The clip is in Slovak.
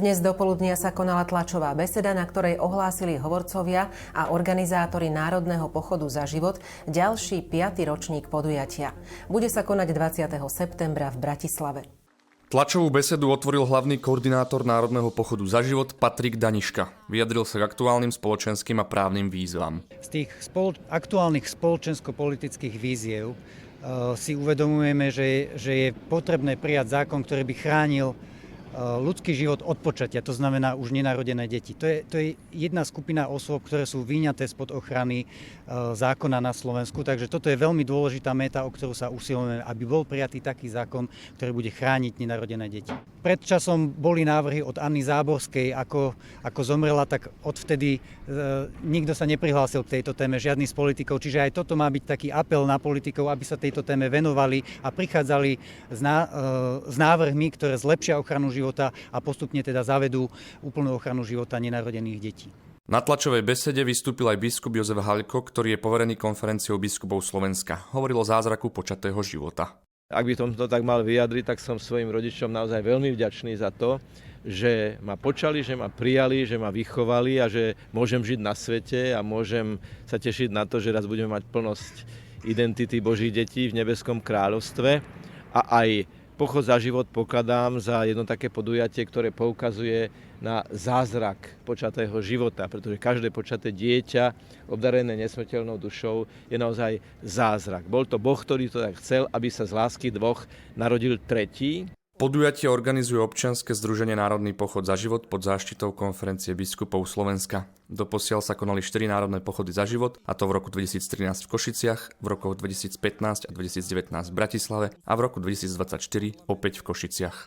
Dnes dopoludnia sa konala tlačová beseda, na ktorej ohlásili hovorcovia a organizátori Národného pochodu za život ďalší 5. ročník podujatia. Bude sa konať 20. septembra v Bratislave. Tlačovú besedu otvoril hlavný koordinátor Národného pochodu za život Patrik Daniška. Vyjadril sa k aktuálnym spoločenským a právnym výzvam. Z tých aktuálnych spoločensko-politických víziev si uvedomujeme, že je potrebné prijať zákon, ktorý by chránil ľudský život od počatia, to znamená už nenarodené deti. To je jedna skupina osôb, ktoré sú vyňaté spod ochrany zákona na Slovensku, takže toto je veľmi dôležitá méta, o ktorú sa usilujeme, aby bol prijatý taký zákon, ktorý bude chrániť nenarodené deti. Pred časom boli návrhy od Anny Záborskej, ako zomrela, tak odvtedy nikto sa neprihlásil k tejto téme, žiadny z politikov, čiže aj toto má byť taký apel na politikov, aby sa tejto téme venovali a prichádzali s návrhmi, ktoré zlepšia ochranu života a postupne teda zavedú úplnú ochranu života nenarodených detí. Na tlačovej besede vystúpil aj biskup Jozef Haľko, ktorý je poverený konferenciou biskupov Slovenska. Hovoril o zázraku počatého života. Ak by som to tak mal vyjadriť, tak som svojim rodičom naozaj veľmi vďačný za to, že ma počali, že ma prijali, že ma vychovali a že môžem žiť na svete a môžem sa tešiť na to, že raz budeme mať plnosť identity Božích detí v nebeskom kráľovstve. A aj Pochod za život pokladám za jedno také podujatie, ktoré poukazuje na zázrak počatého života, pretože každé počaté dieťa, obdarené nesmrteľnou dušou, je naozaj zázrak. Bol to Boh, ktorý to tak chcel, aby sa z lásky dvoch narodil tretí. Podujatie organizuje občianske združenie Národný pochod za život pod záštitou Konferencie biskupov Slovenska. Doposiaľ sa konali 4 národné pochody za život, a to v roku 2013 v Košiciach, v rokoch 2015 a 2019 v Bratislave a v roku 2024 opäť v Košiciach.